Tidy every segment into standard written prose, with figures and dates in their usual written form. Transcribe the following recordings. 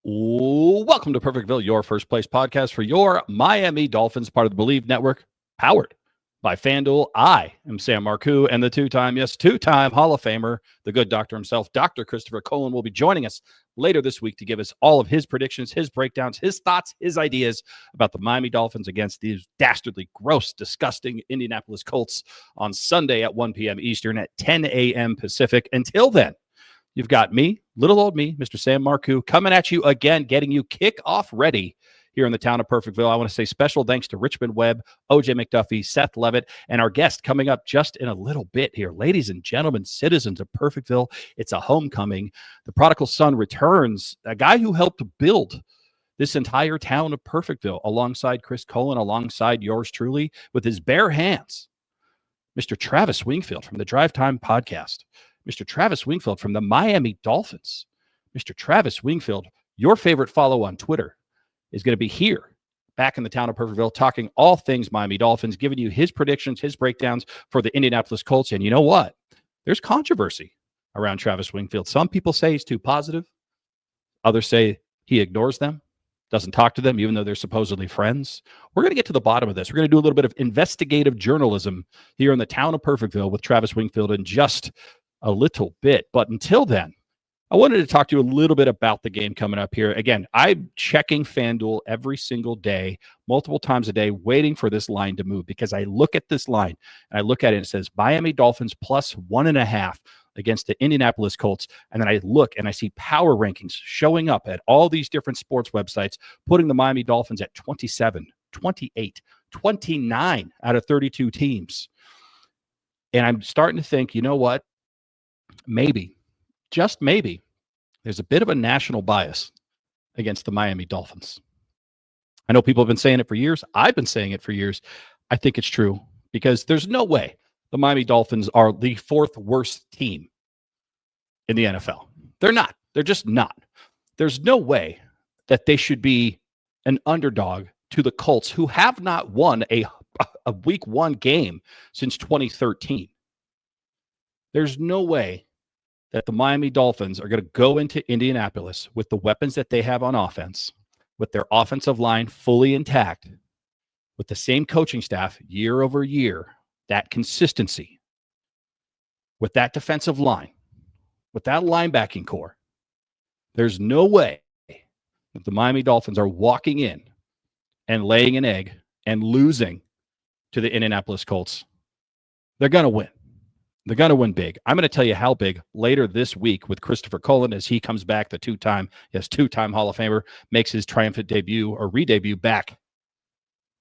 Welcome to Perfectville, your first place podcast for your Miami Dolphins, part of the BLEAV network, powered by Fanduel. I am Sam Marcoux, and the two-time Hall of Famer, the good doctor himself, Dr. Christopher Colon, will be joining us later this week to give us all of his predictions, his breakdowns, his thoughts, his ideas about the Miami Dolphins against these dastardly, gross, disgusting Indianapolis Colts on Sunday at 1 p.m. Eastern at 10 a.m. Pacific. Until then, you've got me, little old me, Mr. Sam Marcoux, coming at you again, getting you kickoff ready here in the town of Perfectville. I want to say special thanks to Richmond Webb, OJ McDuffie, Seth Levitt, and our guest coming up just in a little bit here. Ladies and gentlemen, citizens of Perfectville, it's a homecoming. The prodigal son returns, a guy who helped build this entire town of Perfectville alongside Chris Colon, alongside yours truly, with his bare hands. Mr. Travis Wingfield from the Drive Time Podcast. Mr. Travis Wingfield from the Miami Dolphins. Mr. Travis Wingfield, your favorite follow on Twitter, is going to be here back in the town of Perfectville talking all things Miami Dolphins, giving you his predictions, his breakdowns for the Indianapolis Colts. And you know what? There's controversy around Travis Wingfield. Some people say he's too positive. Others say he ignores them, doesn't talk to them, even though they're supposedly friends. We're going to get to the bottom of this. We're going to do a little bit of investigative journalism here in the town of Perfectville with Travis Wingfield in just a little bit. But until then, I wanted to talk to you a little bit about the game coming up here. Again, I'm checking Fanduel every single day, multiple times a day, waiting for this line to move because I look at this line and I look at it and it says Miami Dolphins plus 1.5 against the Indianapolis Colts. And then I look and I see power rankings showing up at all these different sports websites, putting the Miami Dolphins at 27, 28, 29 out of 32 teams. And I'm starting to think, you know what? Maybe, just maybe, there's a bit of a national bias against the Miami Dolphins. I know people have been saying it for years. I've been saying it for years. I think it's true because there's no way the Miami Dolphins are the fourth worst team in the NFL. They're not. They're just not. There's no way that they should be an underdog to the Colts, who have not won a week one game since 2013. There's no way that the Miami Dolphins are going to go into Indianapolis with the weapons that they have on offense, with their offensive line fully intact, with the same coaching staff year over year, that consistency, with that defensive line, with that linebacking core. There's no way that the Miami Dolphins are walking in and laying an egg and losing to the Indianapolis Colts. They're going to win. They're going to win big. I'm going to tell you how big later this week with Christopher Colon as he comes back, the two-time Hall of Famer, makes his triumphant debut or re-debut back.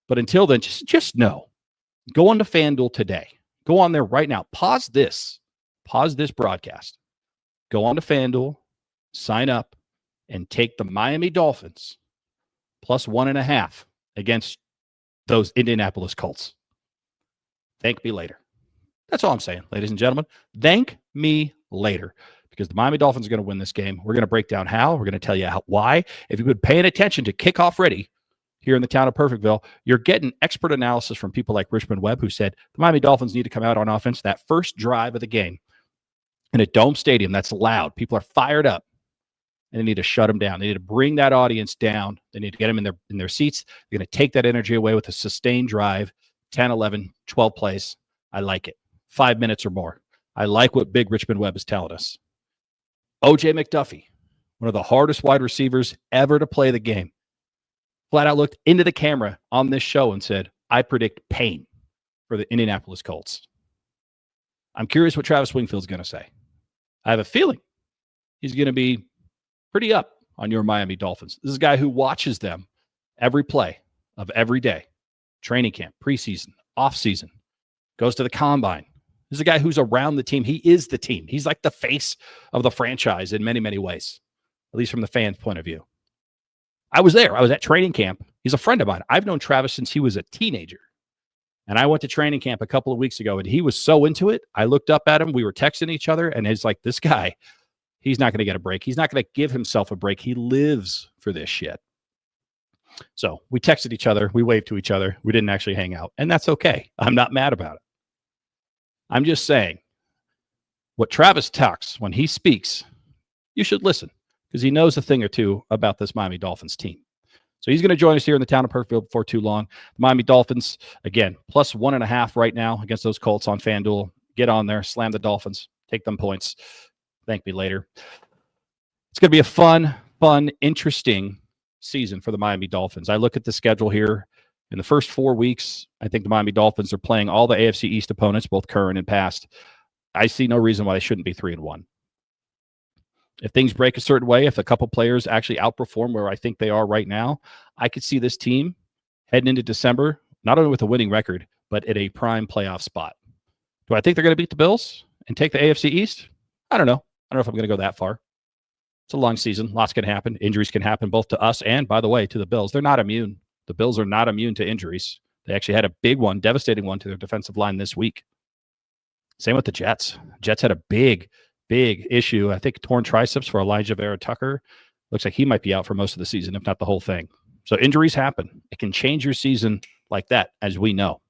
But until then, just know, go on to FanDuel today. Go on there right now. Pause this broadcast. Go on to FanDuel, sign up, and take the Miami Dolphins plus 1.5 against those Indianapolis Colts. Thank me later. That's all I'm saying, ladies and gentlemen. Thank me later because the Miami Dolphins are going to win this game. We're going to break down how. We're going to tell you why. If you've been paying attention to Kickoff Ready here in the town of Perfectville, you're getting expert analysis from people like Richmond Webb, who said the Miami Dolphins need to come out on offense that first drive of the game in a dome stadium that's loud. People are fired up, and they need to shut them down. They need to bring that audience down. They need to get them in their seats. They're going to take that energy away with a sustained drive, 10, 11, 12 plays. I like it. 5 minutes or more. I like what Big Richmond Webb is telling us. OJ McDuffie, one of the hardest wide receivers ever to play the game, flat out looked into the camera on this show and said, I predict pain for the Indianapolis Colts. I'm curious what Travis Wingfield's going to say. I have a feeling he's going to be pretty up on your Miami Dolphins. This is a guy who watches them every play of every day. Training camp, preseason, offseason, goes to the combine. This is a guy who's around the team. He is the team. He's like the face of the franchise in many, many ways, at least from the fans' point of view. I was there. I was at training camp. He's a friend of mine. I've known Travis since he was a teenager. And I went to training camp a couple of weeks ago, and he was so into it. I looked up at him. We were texting each other, and it's like, this guy, he's not going to get a break. He's not going to give himself a break. He lives for this shit. So we texted each other. We waved to each other. We didn't actually hang out, and that's okay. I'm not mad about it. I'm just saying, what Travis talks when he speaks, you should listen. because he knows a thing or two about this Miami Dolphins team. So he's going to join us here in the town of Perfectville before too long. The Miami Dolphins, again, plus 1.5 right now against those Colts on Fanduel. Get on there, slam the Dolphins, take them points. Thank me later. It's going to be a fun, interesting season for the Miami Dolphins. I look at the schedule here. In the first 4 weeks, I think the Miami Dolphins are playing all the AFC East opponents, both current and past. I see no reason why they shouldn't be 3-1. If things break a certain way, if a couple players actually outperform where I think they are right now, I could see this team heading into December, not only with a winning record, but at a prime playoff spot. Do I think they're going to beat the Bills and take the AFC East? I don't know. I don't know if I'm going to go that far. It's a long season. Lots can happen. Injuries can happen both to us and, by the way, to the Bills. They're not immune. The Bills are not immune to injuries. They actually had a big one, devastating one to their defensive line this week. Same with the Jets. Jets had a big issue. I think torn triceps for Elijah Vera Tucker. Looks like he might be out for most of the season, if not the whole thing. So injuries happen. It can change your season like that, as we know.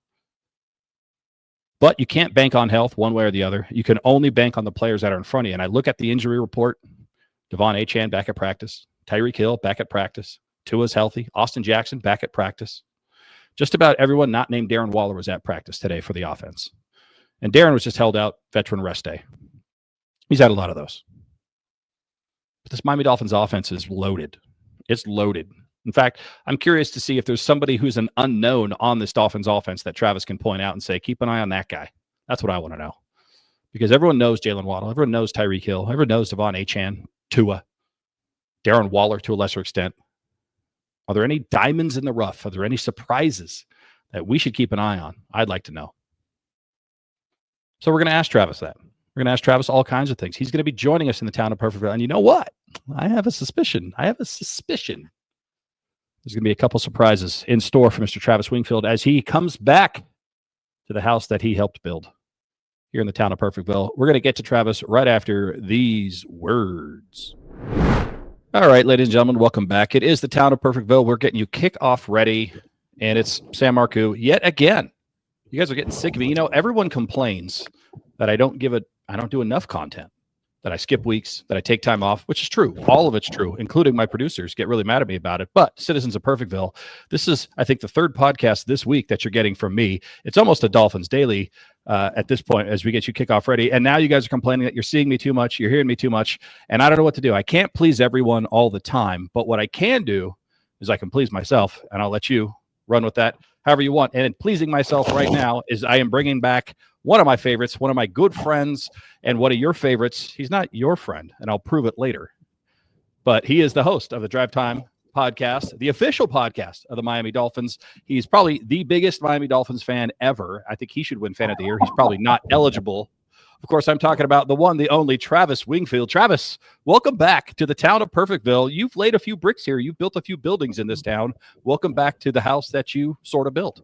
But you can't bank on health one way or the other. You can only bank on the players that are in front of you. And I look at the injury report. Devon Achane back at practice. Tyreek Hill back at practice. Tua's healthy. Austin Jackson back at practice. Just about everyone not named Darren Waller was at practice today for the offense. And Darren was just held out veteran rest day. He's had a lot of those. But this Miami Dolphins offense is loaded. It's loaded. In fact, I'm curious to see if there's somebody who's an unknown on this Dolphins offense that Travis can point out and say, keep an eye on that guy. That's what I want to know. Because everyone knows Jalen Waddle. Everyone knows Tyreek Hill. Everyone knows Devon Achane, Tua, Darren Waller to a lesser extent. Are there any diamonds in the rough? Are there any surprises that we should keep an eye on? I'd like to know. So we're going to ask Travis that. We're going to ask Travis all kinds of things. He's going to be joining us in the town of Perfectville. And you know what? I have a suspicion. There's going to be a couple surprises in store for Mr. Travis Wingfield as he comes back to the house that he helped build here in the town of Perfectville. We're going to get to Travis right after these words. All right, ladies and gentlemen, welcome back. It is the town of Perfectville. We're getting you kickoff ready, and it's Sam Marcoux yet again. You guys are getting sick of me. You know, everyone complains that I don't do enough content, that I skip weeks, that I take time off, which is true. All of it's true, including my producers get really mad at me about it. But citizens of Perfectville, this is, I think, the third podcast this week that you're getting from me. It's almost a Dolphins Daily at this point as we get you kickoff ready. And now you guys are complaining that you're seeing me too much, you're hearing me too much, and I don't know what to do. I can't please everyone all the time, but what I can do is I can please myself, and I'll let you run with that however you want. And in pleasing myself right now is I am bringing back one of my favorites, one of my good friends, and one of your favorites. He's not your friend, and I'll prove it later. But he is the host of the Drive Time podcast, the official podcast of the Miami Dolphins. He's probably the biggest Miami Dolphins fan ever. I think he should win Fan of the Year. He's probably not eligible. Of course, I'm talking about the one, the only Travis Wingfield. Travis, welcome back to the town of Perfectville. You've laid a few bricks here. You've built a few buildings in this town. Welcome back to the house that you sort of built.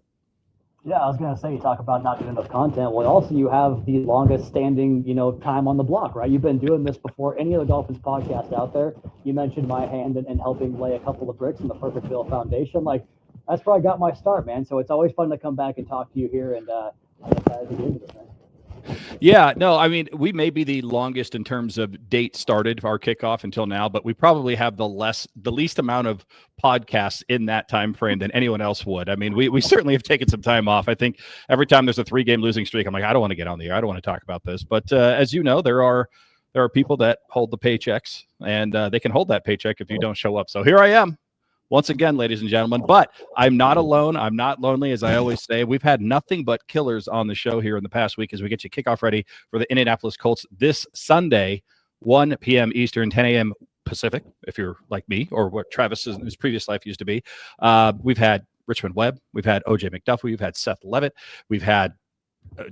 Yeah, I was going to say, you talk about not doing enough content. Well, also you have the longest standing, time on the block, right? You've been doing this before any other Dolphins podcast out there. You mentioned my hand in helping lay a couple of bricks in the Perfectville Foundation. Like, that's where I got my start, man. So it's always fun to come back and talk to you here. And I'm excited to get into this, man. Yeah, no, I mean, we may be the longest in terms of date started our kickoff until now, but we probably have the least amount of podcasts in that time frame than anyone else would. I mean, we certainly have taken some time off. I think every time there's a 3-game losing streak, I'm like, I don't want to get on the air. I don't want to talk about this. But as you know, there are people that hold the paychecks, and they can hold that paycheck if you don't show up. So here I am. Once again, ladies and gentlemen, but I'm not alone. I'm not lonely, as I always say. We've had nothing but killers on the show here in the past week as we get you kickoff ready for the Indianapolis Colts this Sunday, 1 p.m. Eastern, 10 a.m. Pacific, if you're like me, or what Travis in his previous life used to be. We've had Richmond Webb. We've had O.J. McDuffie. We've had Seth Levitt. We've had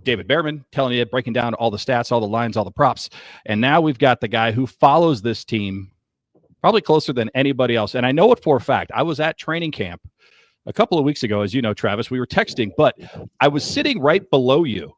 David Behrman telling you, breaking down all the stats, all the lines, all the props. And now we've got the guy who follows this team probably closer than anybody else. And I know it for a fact. I was at training camp a couple of weeks ago, as you know, Travis. We were texting, but I was sitting right below you.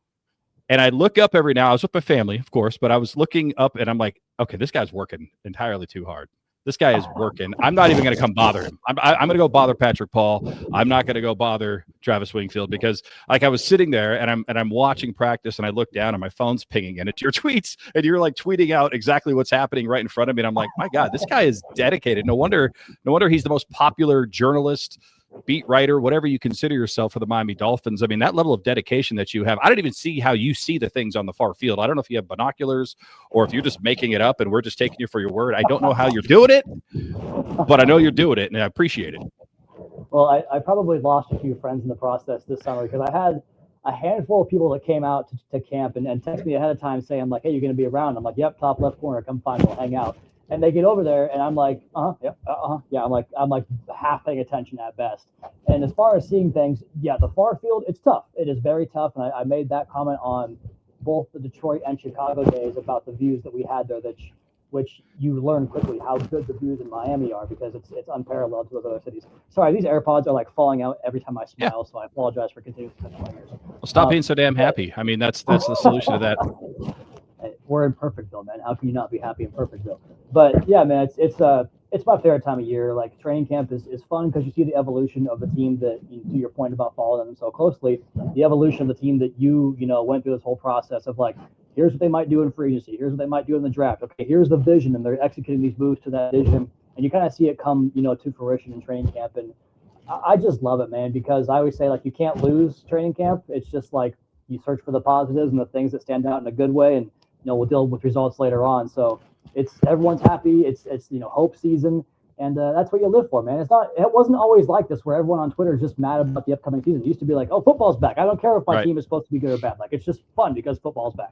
And I look up every now. I was with my family, of course, but I was looking up and I'm like, okay, this guy's working entirely too hard. This guy is working. I'm not even going to come bother him. I'm going to go bother Patrick Paul. I'm not going to go bother Travis Wingfield because like I was sitting there and I'm watching practice and I look down and my phone's pinging and it's your tweets and you're like tweeting out exactly what's happening right in front of me. And I'm like, my God, this guy is dedicated. No wonder he's the most popular journalist, beat writer, whatever you consider yourself for the Miami Dolphins. I mean, that level of dedication that you have, I don't even see how you see the things on the far field. I don't know if you have binoculars or if you're just making it up and we're just taking you for your word. I don't know how you're doing it, but I know you're doing it and I appreciate it. Well, I probably lost a few friends in the process this summer because I had a handful of people that came out to camp and text me ahead of time saying like, hey, you're going to be around. I'm like, yep, top left corner, come find me, we'll hang out. And they get over there, and I'm like, yeah. I'm like half paying attention at best. And as far as seeing things, yeah, the far field, it's tough. It is very tough, and I made that comment on both the Detroit and Chicago days about the views that we had there, which you learn quickly how good the views in Miami are because it's unparalleled to those other cities. Sorry, these AirPods are like falling out every time I smile, so I apologize for continuing to touch my ears. Well, stop being so damn happy. I mean, that's the solution to that. We're in Perfectville, man. How can you not be happy in Perfectville? But yeah, man, it's my favorite time of year. Like training camp is fun because you see the evolution of the team that, to your point about following them so closely, the evolution of the team that you went through this whole process of like, here's what they might do in free agency, here's what they might do in the draft. Okay, here's the vision, and they're executing these moves to that vision, and you kind of see it come, to fruition in training camp. And I just love it, man, because I always say like you can't lose training camp. It's just like you search for the positives and the things that stand out in a good way, and we'll deal with results later on. So it's everyone's happy. It's hope season, and that's what you live for, man. It wasn't always like this where everyone on Twitter is just mad about the upcoming season. It used to be like, oh, football's back. I don't care if my team is supposed to be good or bad. Like it's just fun because football's back.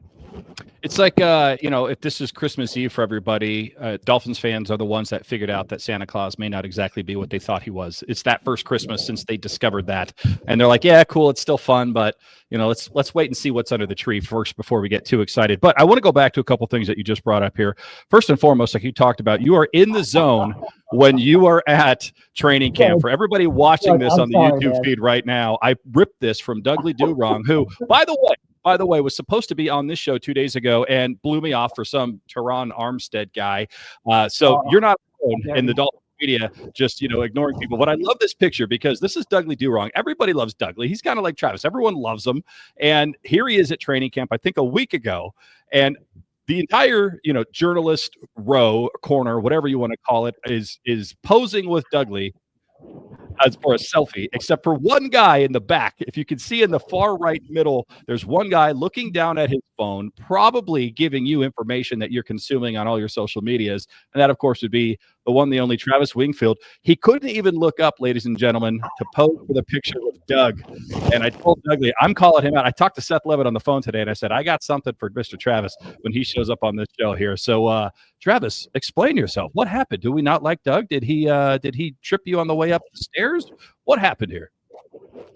It's like if this is Christmas Eve for everybody, Dolphins fans are the ones that figured out that Santa Claus may not exactly be what they thought he was. It's that first Christmas since they discovered that, and they're like, yeah, cool, it's still fun, but let's wait and see what's under the tree first before we get too excited. But I want to go back to a couple things that you just brought up here. First and foremost, like you talked about, you are in the zone when you are at training camp. For everybody watching this on the YouTube feed right now, I ripped this from Dudley Durong, who, by the way, was supposed to be on this show 2 days ago and blew me off for some Teron Armstead guy. So you're not alone in the Dolphins media just, ignoring people. But I love this picture because this is Dudley Durong. Everybody loves Dudley. He's kind of like Travis. Everyone loves him. And here he is at training camp, I think a week ago. And the entire, journalist row, corner, whatever you want to call it, is posing with Dudley as for a selfie, except for one guy in the back. If you can see in the far right middle, there's one guy looking down at his phone, probably giving you information that you're consuming on all your social medias. And that, of course, would be the one, the only Travis Wingfield. He couldn't even look up, ladies and gentlemen, to pose for the picture with Doug. And I told Dudley, I'm calling him out. I talked to Seth Levitt on the phone today, and I said, I got something for Mr. Travis when he shows up on this show here. So, Travis, explain yourself. What happened? Do we not like Doug? Did he trip you on the way up the stairs? What happened here?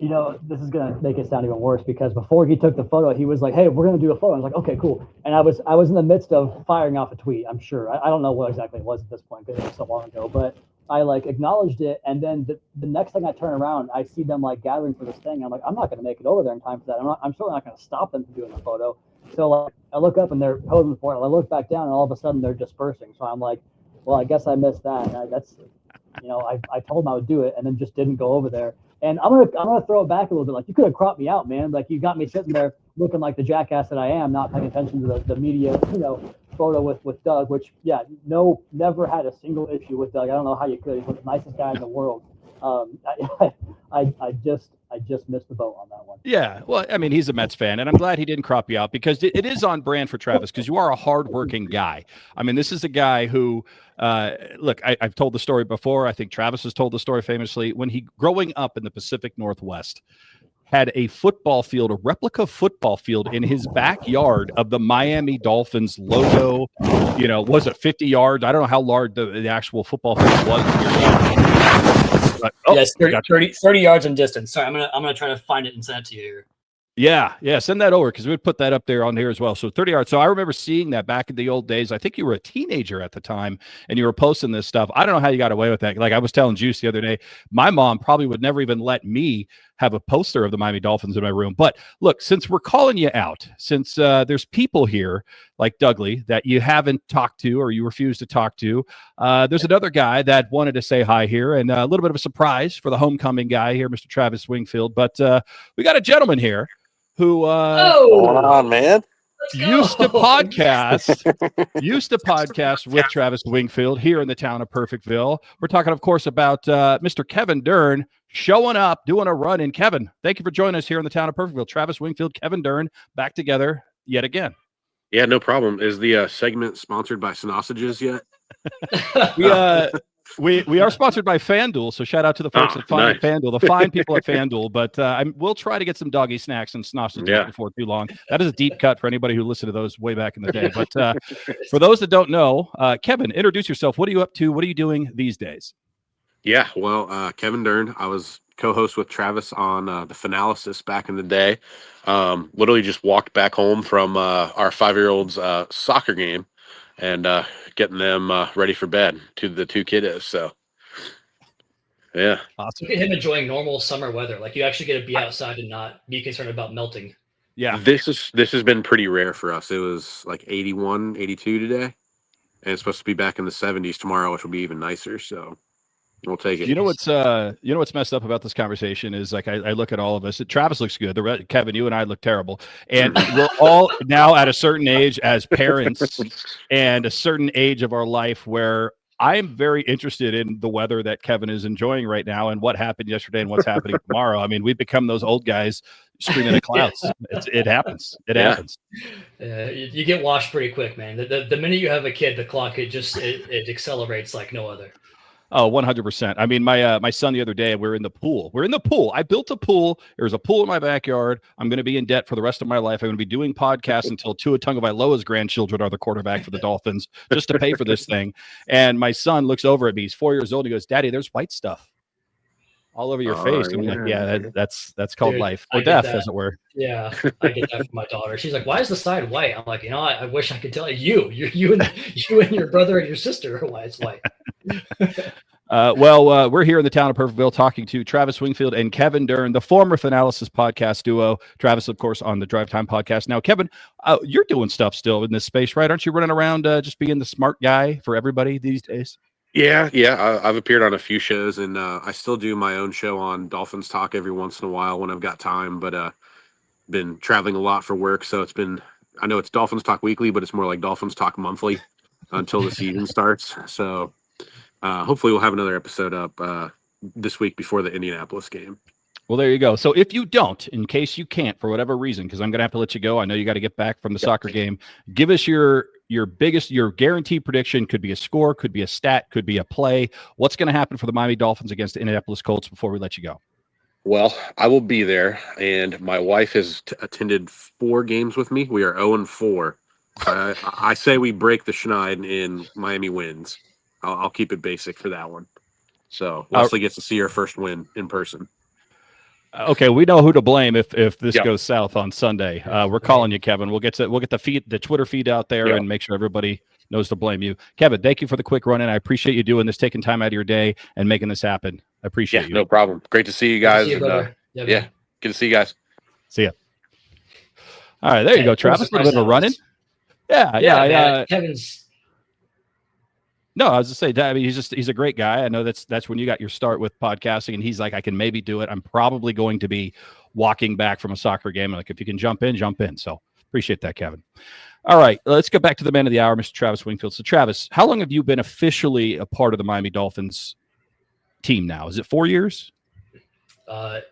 This is going to make it sound even worse because before he took the photo, he was like, hey, we're going to do a photo. I was like, okay, cool. And I was in the midst of firing off a tweet, I'm sure. I don't know what exactly it was at this point because it was so long ago, but I acknowledged it. And then the next thing I turn around, I see them gathering for this thing. I'm like, I'm not going to make it over there in time for that. I'm certainly not going to stop them from doing the photo. So I look up and they're posing for it. I look back down and all of a sudden they're dispersing. So I'm like, well, I guess I missed that. I told them I would do it and then just didn't go over there. And I'm gonna throw it back a little bit. Like you could have cropped me out, man. Like you got me sitting there looking like the jackass that I am, not paying attention to the media, photo with Doug. Which never had a single issue with Doug. I don't know how you could. He's the nicest guy in the world. I just missed the boat on that one. Yeah, well, I mean, he's a Mets fan, and I'm glad he didn't crop you out because it is on brand for Travis because you are a hardworking guy. I mean, this is a guy who, look, I've told the story before. I think Travis has told the story famously. When he, growing up in the Pacific Northwest, had a replica football field in his backyard of the Miami Dolphins logo. Was it 50 yards? I don't know how large the actual football field was. Yes, 30 yards in distance. Sorry, I'm gonna try to find it and send it to you here. Yeah, send that over because we would put that up there on here as well. So 30 yards. So I remember seeing that back in the old days. I think you were a teenager at the time and you were posting this stuff. I don't know how you got away with that. Like I was telling Juice the other day, my mom probably would never even let me have a poster of the Miami Dolphins in my room. But look, since we're calling you out, since there's people here like Dougley that you haven't talked to or you refuse to talk to, there's another guy that wanted to say hi here, and a little bit of a surprise for the homecoming guy here, Mr. Travis Wingfield. But we got a gentleman here who what's going on, man? used to podcast with Travis Wingfield here in the town of Perfectville. We're talking, of course, about Mr. Kevin Dern showing up, doing a run in. Kevin, thank you for joining us here in the town of Perfectville. Travis Wingfield, Kevin Dern, back together yet again. Yeah, no problem. Is the segment sponsored by Sausages yet? We are sponsored by Fanduel, so shout out to the folks at Fanduel, the fine people at Fanduel. But we'll try to get some doggy snacks and sausages before too long. That is a deep cut for anybody who listened to those way back in the day. But for those that don't know, Kevin, introduce yourself. What are you up to? What are you doing these days? Yeah, well, Kevin Dern. I was co-host with Travis on the Finalysis back in the day. Literally just walked back home from our 5-year-old's soccer game and getting them ready for bed to the 2 kiddos. So, yeah. Awesome. Look at him enjoying normal summer weather. Like, you actually get to be outside and not be concerned about melting. Yeah. This has been pretty rare for us. It was like 81, 82 today. And it's supposed to be back in the 70s tomorrow, which will be even nicer. So we'll take it. You know what's messed up about this conversation is, like, I look at all of us. Travis looks good. Kevin, you and I look terrible, and we're all now at a certain age as parents and a certain age of our life where I am very interested in the weather that Kevin is enjoying right now and what happened yesterday and what's happening tomorrow. I mean, we've become those old guys screaming at clouds. It happens. It happens. You get washed pretty quick, man. The minute you have a kid, the clock it accelerates like no other. Oh, 100%. I mean, my son the other day, we're in the pool. I built a pool. There's a pool in my backyard. I'm going to be in debt for the rest of my life. I'm going to be doing podcasts until Tua Tagovailoa's grandchildren are the quarterback for the Dolphins just to pay for this thing. And my son looks over at me. He's 4 years old. He goes, "Daddy, there's white stuff all over your face." I'm like, "Yeah, that's called life or death, as it were." Yeah, I get that from my daughter. She's like, "Why is the side white?" I'm like, I wish I could tell you. You and your brother and your sister are why it's white. We're here in the town of Perfectville talking to Travis Wingfield and Kevin Dern, the former Finalysis podcast duo. Travis, of course, on the Drive Time podcast. Now, Kevin, you're doing stuff still in this space, right? Aren't you running around just being the smart guy for everybody these days? Yeah. I've appeared on a few shows, and I still do my own show on Dolphins Talk every once in a while when I've got time, but been traveling a lot for work, so I know it's Dolphins Talk Weekly, but it's more like Dolphins Talk Monthly until the season starts. So hopefully we'll have another episode up this week before the Indianapolis game. Well, there you go. So if you don't, in case you can't for whatever reason, because I'm going to have to let you go, I know you got to get back from the soccer game, give us your guaranteed prediction. Could be a score, could be a stat, could be a play. What's going to happen for the Miami Dolphins against the Indianapolis Colts before we let you go? Well, I will be there, and my wife has attended 4 games with me. We are 0-4. I say we break the schneid and Miami wins. I'll keep it basic for that one. So Leslie gets to see her first win in person. Okay, we know who to blame if this goes south on Sunday. We're calling you, Kevin. We'll get the Twitter feed out there and make sure everybody knows to blame you. Kevin, thank you for the quick run in. I appreciate you doing this, taking time out of your day and making this happen. I appreciate you. No problem. Great to see you guys. See you, good to see you guys. See ya. All right, there you go, Travis. A little bit of a run-in. Yeah. Kevin's. No, I was just saying, I mean, he's a great guy. I know that's when you got your start with podcasting, and he's like, I can maybe do it. I'm probably going to be walking back from a soccer game. Like, if you can jump in. So appreciate that, Kevin. All right, let's go back to the man of the hour, Mr. Travis Wingfield. So, Travis, how long have you been officially a part of the Miami Dolphins team now? Is it 4 years?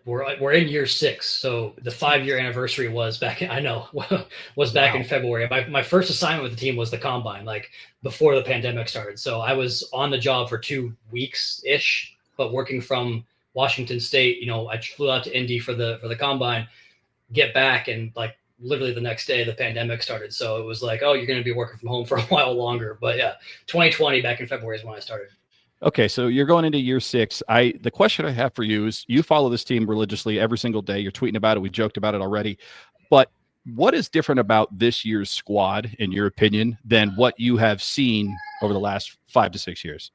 We're in year 6, so the 5-year anniversary was back in February. My first assignment with the team was the combine, like before the pandemic started. So I was on the job for 2 weeks ish, but working from Washington State. I flew out to Indy for the combine, get back, and like literally the next day the pandemic started. So it was like, oh, you're going to be working from home for a while longer. But yeah, 2020 back in February is when I started. Okay, so you're going into year 6. The question I have for you is, you follow this team religiously every single day. You're tweeting about it. We joked about it already. But what is different about this year's squad, in your opinion, than what you have seen over the last 5 to 6 years?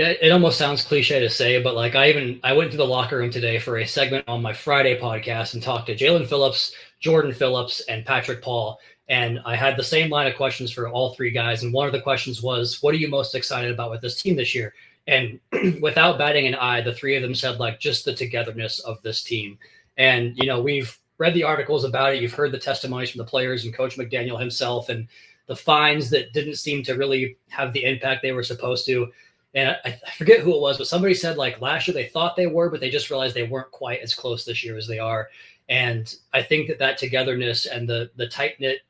It almost sounds cliche to say, but like I went to the locker room today for a segment on my Friday podcast and talked to Jalen Phillips, Jordan Phillips, and Patrick Paul. And I had the same line of questions for all three guys. And one of the questions was, what are you most excited about with this team this year? And without batting an eye, the three of them said like just the togetherness of this team. And, we've read the articles about it. You've heard the testimonies from the players and Coach McDaniel himself and the fines that didn't seem to really have the impact they were supposed to. And I forget who it was, but somebody said like last year they thought they were, but they just realized they weren't quite as close this year as they are. And I think that togetherness and the tight-knit,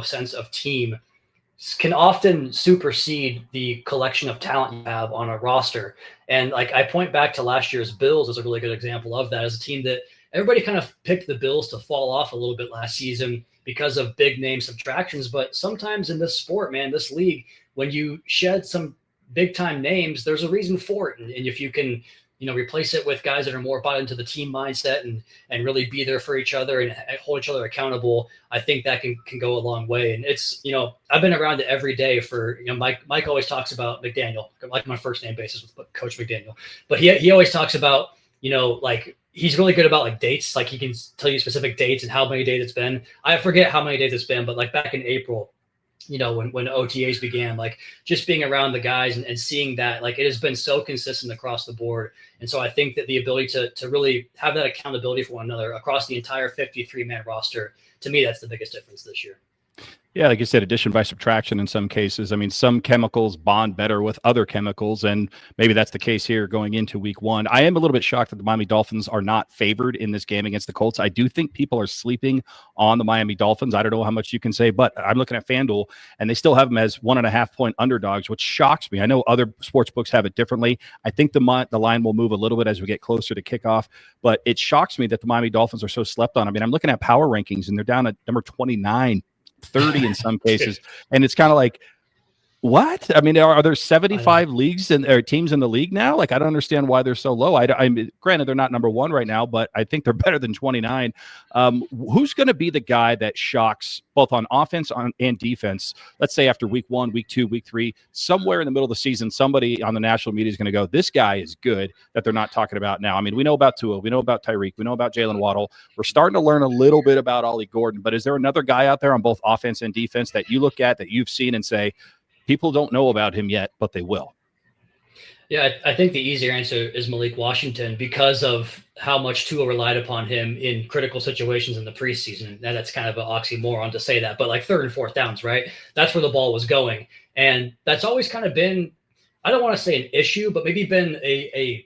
sense of team can often supersede the collection of talent you have on a roster. And like I point back to last year's Bills as a really good example of that, as a team that everybody kind of picked the Bills to fall off a little bit last season because of big name subtractions. But sometimes in this sport, man, this league, when you shed some big time names, there's a reason for it. And if you can, replace it with guys that are more bought into the team mindset and really be there for each other and hold each other accountable, I think that can go a long way. And it's, I've been around it every day for, Mike always talks about McDaniel, like my first name basis with Coach McDaniel, but he always talks about, like he's really good about like dates. Like he can tell you specific dates and how many days it's been. I forget how many days it's been, but like back in April, when OTAs began, like just being around the guys and seeing that, like it has been so consistent across the board. And so I think that the ability to really have that accountability for one another across the entire 53-man roster, to me, that's the biggest difference this year. Yeah, like you said, addition by subtraction in some cases. I mean, some chemicals bond better with other chemicals, and maybe that's the case here going into week one. I am a little bit shocked that the Miami Dolphins are not favored in this game against the Colts. I do think people are sleeping on the Miami Dolphins. I don't know how much you can say, but I'm looking at Fanduel, and they still have them as 1.5-point underdogs, which shocks me. I know other sports books have it differently. I think the line will move a little bit as we get closer to kickoff, but it shocks me that the Miami Dolphins are so slept on. I mean, I'm looking at power rankings, and they're down at number 29. 30 in some cases, and it's kind of like, what? I mean, are there 75 leagues or teams in the league now? Like, I don't understand why they're so low. I mean, granted, they're not number one right now, but I think they're better than 29. Who's going to be the guy that shocks both on offense and defense? Let's say after week 1, week 2, week 3, somewhere in the middle of the season, somebody on the national media is going to go, this guy is good, that they're not talking about now. I mean, we know about Tua, we know about Tyreek, we know about Jalen Waddle. We're starting to learn a little bit about Ollie Gordon, but is there another guy out there on both offense and defense that you look at that you've seen and say, people don't know about him yet, but they will? Yeah, I think the easier answer is Malik Washington because of how much Tua relied upon him in critical situations in the preseason. Now, that's kind of an oxymoron to say that, but like 3rd and 4th downs, right? That's where the ball was going. And that's always kind of been, I don't want to say an issue, but maybe been a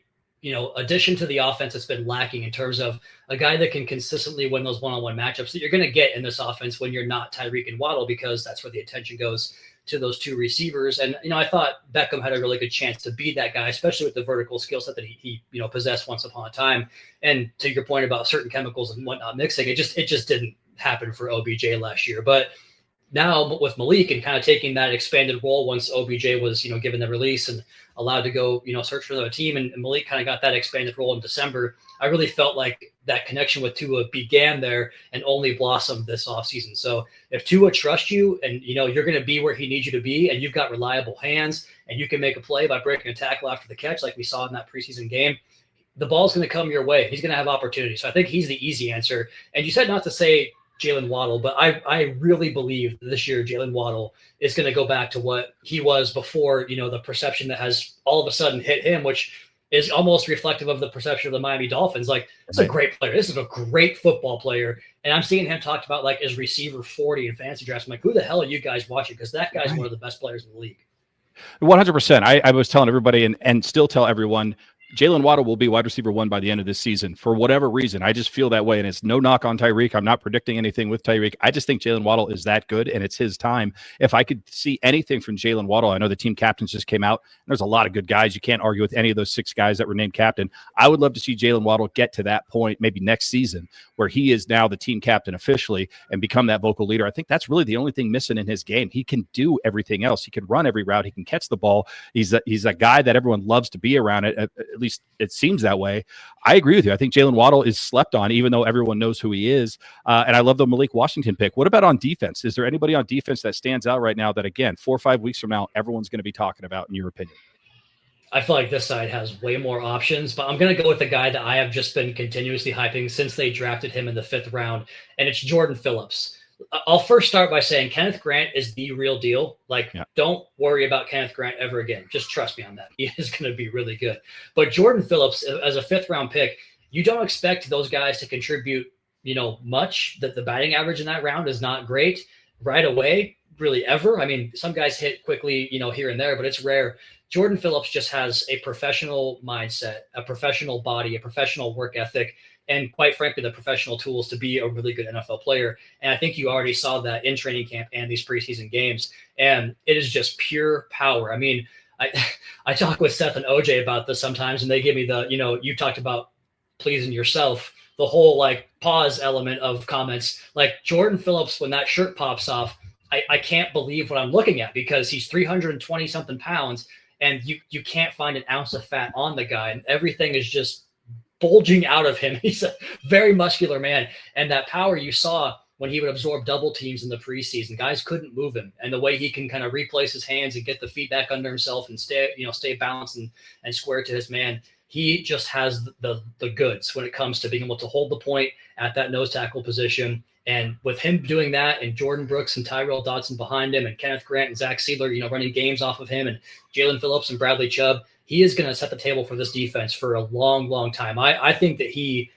addition to the offense that's been lacking in terms of a guy that can consistently win those one-on-one matchups that you're going to get in this offense when you're not Tyreek and Waddle, because that's where the attention goes to those two receivers. And, I thought Beckham had a really good chance to be that guy, especially with the vertical skill set that he possessed once upon a time. And to your point about certain chemicals and whatnot mixing, it just didn't happen for OBJ last year. But now with Malik and kind of taking that expanded role once OBJ was, given the release and allowed to go, search for another team, and Malik kind of got that expanded role in December, I really felt like that connection with Tua began there and only blossomed this offseason. So if Tua trusts you and, you're going to be where he needs you to be, and you've got reliable hands and you can make a play by breaking a tackle after the catch, like we saw in that preseason game, the ball's going to come your way. He's going to have opportunity. So I think he's the easy answer. And you said not to say Jalen Waddle, but I really believe this year Jalen Waddle is going to go back to what he was before, the perception that has all of a sudden hit him, which is almost reflective of the perception of the Miami Dolphins. Like, this is a great player. This is a great football player. And I'm seeing him talked about like as receiver 40 in fantasy drafts. I'm like, who the hell are you guys watching? Because that guy's one of the best players in the league. 100%. I was telling everybody and still tell everyone, Jalen Waddle will be wide receiver 1 by the end of this season for whatever reason. I just feel that way, and it's no knock on Tyreek. I'm not predicting anything with Tyreek. I just think Jalen Waddle is that good, and it's his time. If I could see anything from Jalen Waddle, I know the team captains just came out. There's a lot of good guys. You can't argue with any of those 6 guys that were named captain. I would love to see Jalen Waddle get to that point maybe next season where he is now the team captain officially and become that vocal leader. I think that's really the only thing missing in his game. He can do everything else. He can run every route. He can catch the ball. He's a guy that everyone loves to be around. At least it seems that way. I agree with you. I think Jalen Waddle is slept on, even though everyone knows who he is. And I love the Malik Washington pick. What about on defense? Is there anybody on defense that stands out right now that, again, 4 or 5 weeks from now, everyone's going to be talking about, in your opinion? I feel like this side has way more options, but I'm going to go with the guy that I have just been continuously hyping since they drafted him in the 5th round, and it's Jordan Phillips. I'll first start by saying Kenneth Grant is the real deal. Like, don't worry about Kenneth Grant ever again. Just trust me on that. He is going to be really good. But Jordan Phillips, as a 5th round pick, you don't expect those guys to contribute, much. That the batting average in that round is not great right away, really ever. I mean, some guys hit quickly, here and there, but it's rare. Jordan Phillips just has a professional mindset, a professional body, a professional work ethic, and quite frankly, the professional tools to be a really good NFL player. And I think you already saw that in training camp and these preseason games. And it is just pure power. I mean, I talk with Seth and OJ about this sometimes, and they give me the, you talked about pleasing yourself, the whole like pause element of comments. Like Jordan Phillips, when that shirt pops off, I can't believe what I'm looking at, because he's 320 something pounds. And you can't find an ounce of fat on the guy, and everything is just bulging out of him. He's a very muscular man, and that power you saw when he would absorb double teams in the preseason, guys couldn't move him, and the way he can kind of replace his hands and get the feet back under himself and stay balanced and square to his man. He just has the goods when it comes to being able to hold the point at that nose tackle position. And with him doing that, and Jordan Brooks and Tyrell Dodson behind him, and Kenneth Grant and Zach Sealer, running games off of him, and Jalen Phillips and Bradley Chubb, he is going to set the table for this defense for a long, long time. I think that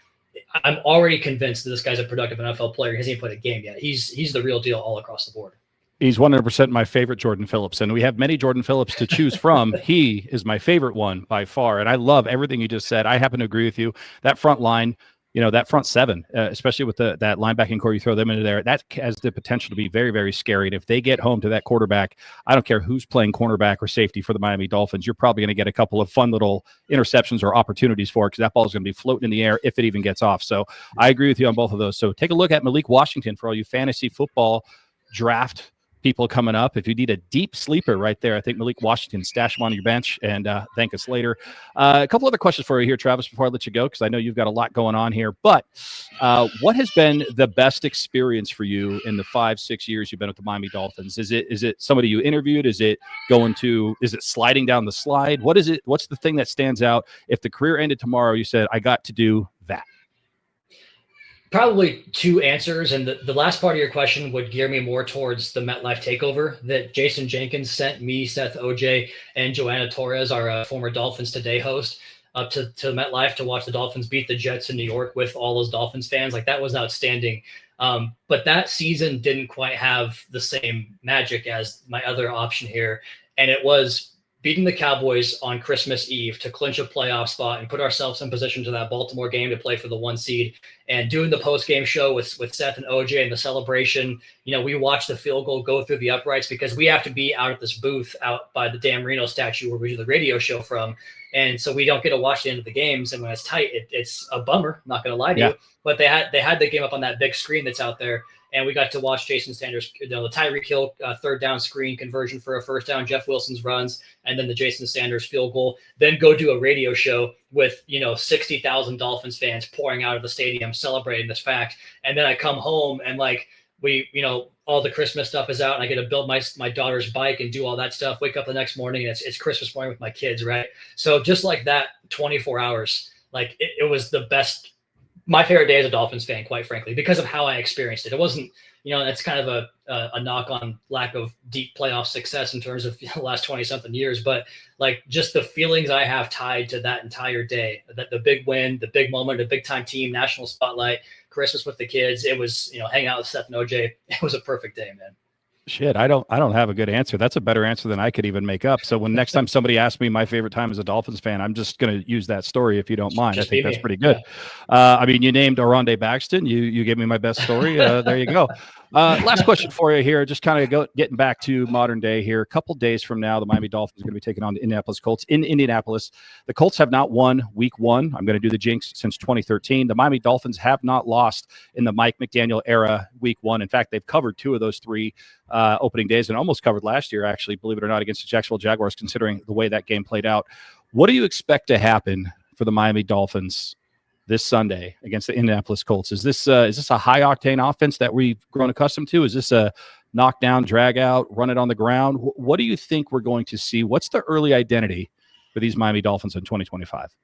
I'm already convinced that this guy's a productive NFL player. He hasn't even played a game yet. He's the real deal all across the board. He's 100% my favorite Jordan Phillips, and we have many Jordan Phillips to choose from. He is my favorite one by far, and I love everything you just said. I happen to agree with you. That front line, that front seven, especially with that linebacking core, you throw them into there, that has the potential to be very, very scary. And if they get home to that quarterback, I don't care who's playing cornerback or safety for the Miami Dolphins, you're probably going to get a couple of fun little interceptions or opportunities for it, because that ball is going to be floating in the air if it even gets off. So I agree with you on both of those. So take a look at Malik Washington for all you fantasy football draft people coming up. If you need a deep sleeper right there, I think Malik Washington, stash him on your bench and thank us later. A couple other questions for you here, Travis, before I let you go, because I know you've got a lot going on here. But what has been the best experience for you in the 5-6 years you've been with the Miami Dolphins? Is it somebody you interviewed? Is it sliding down the slide? What is it? What's the thing that stands out? If the career ended tomorrow, you said, I got to do that. Probably two answers, and the last part of your question would gear me more towards the MetLife takeover that Jason Jenkins sent me, Seth, OJ, and Joanna Torres, our former Dolphins Today host, up to MetLife to watch the Dolphins beat the Jets in New York with all those Dolphins fans. Like, that was outstanding. But that season didn't quite have the same magic as my other option here, and it was beating the Cowboys on Christmas Eve to clinch a playoff spot and put ourselves in position to that Baltimore game to play for the 1 seed, and doing the post-game show with Seth and OJ and the celebration. We watched the field goal go through the uprights because we have to be out at this booth out by the Dan Marino statue where we do the radio show from. And so we don't get to watch the end of the games. And when it's tight, it's a bummer, not going to lie to you. But they had the game up on that big screen that's out there. And we got to watch Jason Sanders, the Tyreek Hill third down screen conversion for a first down, Jeff Wilson's runs, and then the Jason Sanders field goal. Then go do a radio show with 60,000 Dolphins fans pouring out of the stadium celebrating this fact. And then I come home and all the Christmas stuff is out, and I get to build my daughter's bike and do all that stuff. Wake up the next morning and it's Christmas morning with my kids, right? So just like that, 24 hours, like it was the best. My favorite day as a Dolphins fan, quite frankly, because of how I experienced it. It wasn't, that's kind of a knock on lack of deep playoff success in terms of the last 20-something years, but like just the feelings I have tied to that entire day, that the big win, the big moment, the big time team, national spotlight, Christmas with the kids. It was, hanging out with Seth and OJ. It was a perfect day, man. Shit, I don't have a good answer. That's a better answer than I could even make up. So when next time somebody asks me my favorite time as a Dolphins fan, I'm just going to use that story if you don't mind. I think that's pretty good. Yeah. You named Oronde Baxton. You gave me my best story. There you go. Last question for you here. Just kind of getting back to modern day here. A couple days from now, the Miami Dolphins are going to be taking on the Indianapolis Colts in Indianapolis. The Colts have not won week 1. I'm going to do the jinx since 2013. The Miami Dolphins have not lost in the Mike McDaniel era week 1. In fact, they've covered 2 of those 3 opening days and almost covered last year, actually, believe it or not, against the Jacksonville Jaguars, considering the way that game played out. What do you expect to happen for the Miami Dolphins this Sunday against the Indianapolis Colts? Is this a high octane offense that we've grown accustomed to? Is this a knockdown, drag out, run it on the ground? What do you think we're going to see? What's the early identity for these Miami Dolphins in 2025.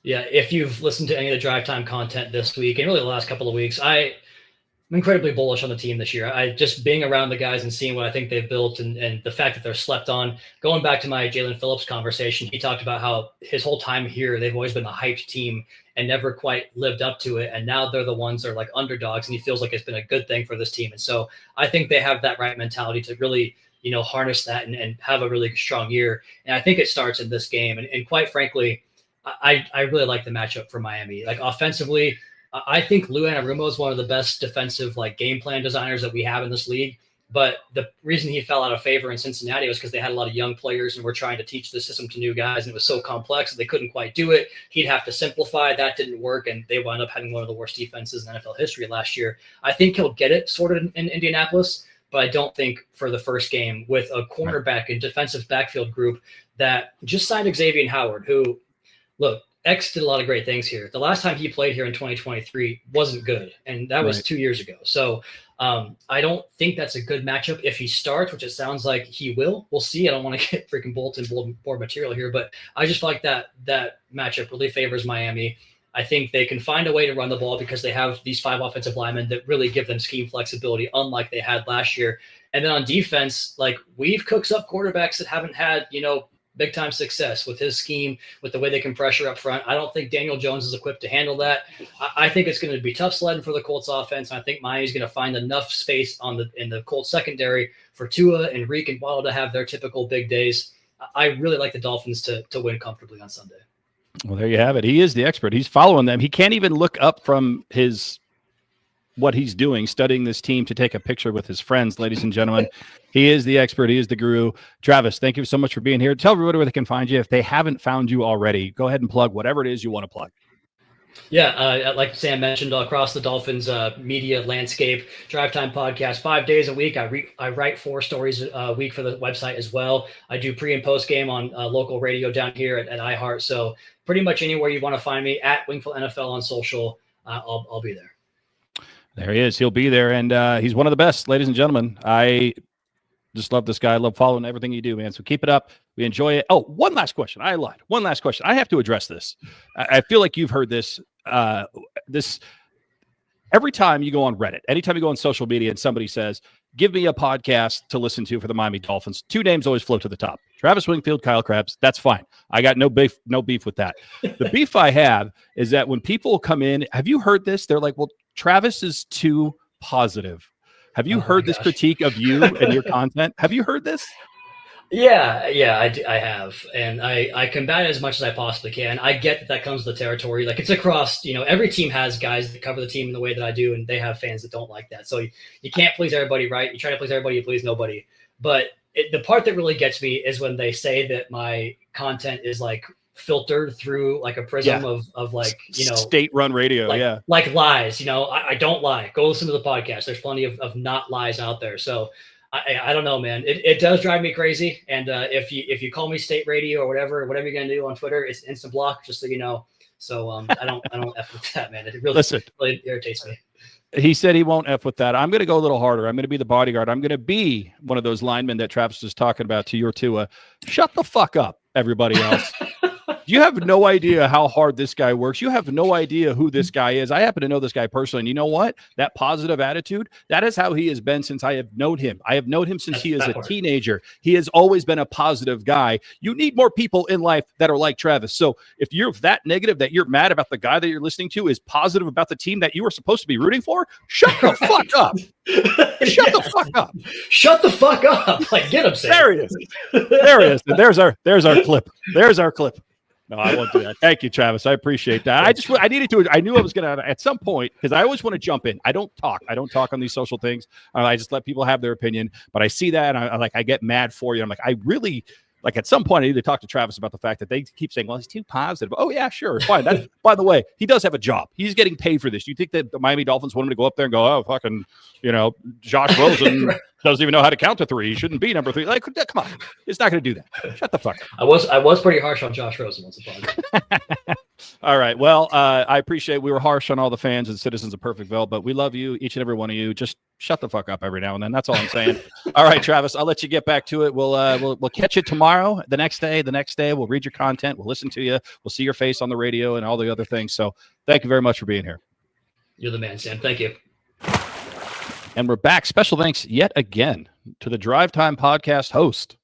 Yeah, if you've listened to any of the drive time content this week and really the last couple of weeks, I'm incredibly bullish on the team this year. I just being around the guys and seeing what I think they've built and the fact that they're slept on. Going back to my Jalen Phillips conversation, he talked about how his whole time here, they've always been the hyped team and never quite lived up to it. And now they're the ones that are like underdogs, and he feels like it's been a good thing for this team. And so I think they have that right mentality to really, harness that and have a really strong year. And I think it starts in this game. And quite frankly, I really like the matchup for Miami. Like offensively, I think Lou Anarumo is one of the best defensive game plan designers that we have in this league. But the reason he fell out of favor in Cincinnati was because they had a lot of young players and were trying to teach the system to new guys, and it was so complex that they couldn't quite do it. He'd have to simplify. That didn't work, and they wound up having one of the worst defenses in NFL history last year. I think he'll get it sorted in Indianapolis, but I don't think for the first game with a cornerback and defensive backfield group that just signed Xavier Howard, who, look, X did a lot of great things here. The last time he played here in 2023 wasn't good, and that was 2 years ago. So I don't think that's a good matchup if he starts, which it sounds like he will. We'll see. I don't want to get freaking bulletin board material here, but I just feel like that matchup really favors Miami. I think they can find a way to run the ball because they have these 5 offensive linemen that really give them scheme flexibility, unlike they had last year. And then on defense, Weave cooks up quarterbacks that haven't had, big time success with his scheme, with the way they can pressure up front. I don't think Daniel Jones is equipped to handle that. I think it's going to be tough sledding for the Colts offense. I think Miami's going to find enough space in the Colts secondary for Tua and Reek and Waddle to have their typical big days. I really like the Dolphins to win comfortably on Sunday. Well, there you have it. He is the expert. He's following them. He can't even look up from what he's doing, studying this team, to take a picture with his friends, ladies and gentlemen. He is the expert. He is the guru. Travis, thank you so much for being here. Tell everybody where they can find you. If they haven't found you already, go ahead and plug whatever it is you want to plug. Yeah, like Sam mentioned, across the Dolphins media landscape, Drive Time Podcast, 5 days a week. I write 4 stories a week for the website as well. I do pre and post game on local radio down here at iHeart. So pretty much anywhere you want to find me at Wingfield NFL on social, I'll be there. There he is. He'll be there, and he's one of the best, ladies and gentlemen. I just love this guy. I love following everything you do, man. So keep it up. We enjoy it. Oh, one last question. I lied. One last question. I have to address this. I feel like you've heard this. This every time you go on Reddit, anytime you go on social media, and somebody says, "Give me a podcast to listen to for the Miami Dolphins," 2 names always float to the top: Travis Wingfield, Kyle Krabs. That's fine. I got no beef with that. The beef I have is that when people come in, have you heard this? They're like, "Well, Travis is too positive." Have you heard this critique of you and your content? Have you heard this? Yeah, I have, and I combat it as much as I possibly can. I get that comes with the territory. It's across, every team has guys that cover the team in the way that I do, and they have fans that don't like that. So you can't please everybody, right? You try to please everybody, you please nobody. But the part that really gets me is when they say that my content is filtered through a prism of state-run radio, like lies. I don't lie. Go listen to the podcast. There's plenty of not lies out there. So I don't know, man. It does drive me crazy. And if you call me state radio or whatever you're gonna do on Twitter, it's instant block, just so you know. So I don't F with that, man. It really irritates me. He said he won't F with that. I'm going to go a little harder. I'm going to be the bodyguard. I'm going to be one of those linemen that Travis was talking about to your Tua. Shut the fuck up, everybody else. You have no idea how hard this guy works. You have no idea who this guy is. I happen to know this guy personally. And you know what? That positive attitude, that is how he has been since I have known him. I have known him since he is a teenager. He has always been a positive guy. You need more people in life that are like Travis. So if you're that negative, that you're mad about the guy that you're listening to is positive about the team that you were supposed to be rooting for, shut the fuck up. Shut the fuck up. Shut the fuck up. Get him, Sam. There he is. There he is. There's our clip. There's our clip. No, I won't do that. Thank you, Travis. I appreciate that. I needed to. I knew I was going to at some point, because I always want to jump in. I don't talk on these social things. I just let people have their opinion. But I see that, and I get mad for you. I'm like, I really at some point I need to talk to Travis about the fact that they keep saying, well, he's too positive. Oh yeah, sure, fine. That's, by the way, he does have a job. He's getting paid for this. You think that the Miami Dolphins want him to go up there and go, oh, fucking, Josh Rosen doesn't even know how to count to 3. He shouldn't be number 3. Come on, it's not going to do that. Shut the fuck up. I was pretty harsh on Josh Rosen once upon a time. All right. Well, I appreciate we were harsh on all the fans and citizens of Perfectville, but we love you, each and every one of you. Just shut the fuck up every now and then. That's all I'm saying. All right, Travis, I'll let you get back to it. We'll catch you tomorrow, the next day. We'll read your content. We'll listen to you. We'll see your face on the radio and all the other things. So thank you very much for being here. You're the man, Sam. Thank you. And we're back. Special thanks yet again to the Drive Time podcast host,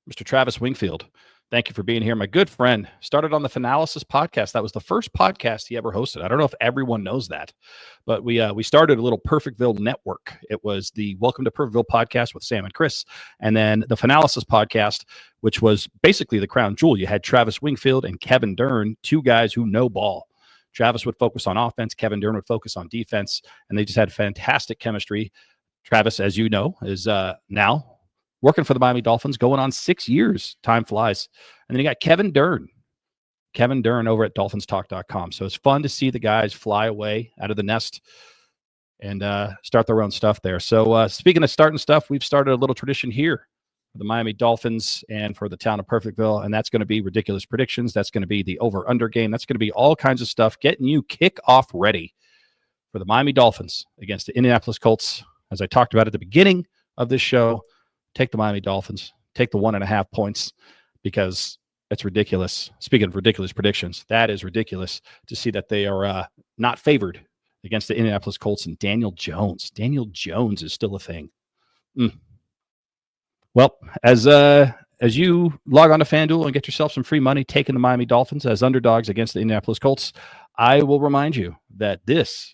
Mr. Travis Wingfield. Thank you for being here. My good friend started on the Finalysis podcast. That was the first podcast he ever hosted. I don't know if everyone knows that, but we started a little Perfectville network. It was the Welcome to Perfectville podcast with Sam and Chris, and then the Finalysis podcast, which was basically the crown jewel. You had Travis Wingfield and Kevin Dern, two guys who know ball. Travis would focus on offense. Kevin Dern would focus on defense, and they just had fantastic chemistry. Travis, as you know, is now working for the Miami Dolphins, going on 6 years. Time flies. And then you got Kevin Dern over at dolphinstalk.com. So it's fun to see the guys fly away out of the nest and start their own stuff there. So speaking of starting stuff, we've started a little tradition here for the Miami Dolphins and for the town of Perfectville, and that's going to be ridiculous predictions. That's going to be the over-under game. That's going to be all kinds of stuff, getting you kickoff ready for the Miami Dolphins against the Indianapolis Colts. As I talked about at the beginning of this show, take the Miami Dolphins, take the 1.5 points, because it's ridiculous. Speaking of ridiculous predictions, that is ridiculous to see that they are not favored against the Indianapolis Colts and Daniel Jones. Daniel Jones is still a thing. Well, as you log on to Fanduel and get yourself some free money taking the Miami Dolphins as underdogs against the Indianapolis Colts, I will remind you that this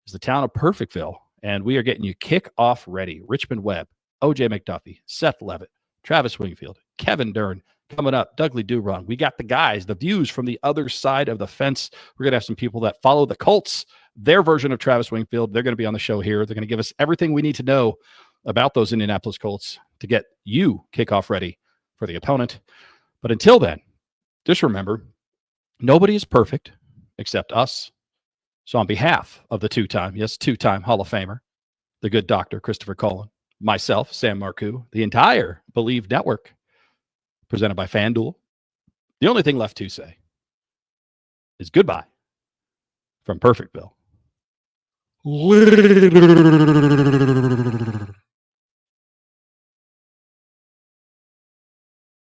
is the town of Perfectville, and we are getting you kickoff ready. Richmond Webb, OJ McDuffie, Seth Levitt, Travis Wingfield, Kevin Dern coming up, Dudley Duron. We got the guys, the views from the other side of the fence. We're going to have some people that follow the Colts, their version of Travis Wingfield. They're going to be on the show here. They're going to give us everything we need to know about those Indianapolis Colts to get you kickoff ready for the opponent. But until then, just remember, nobody is perfect except us. So on behalf of the two-time Hall of Famer, the good Dr. Christopher Cullen, myself, Sam Marcoux, the entire BLEAV network, presented by Fanduel, the only thing left to say is goodbye from Perfectville.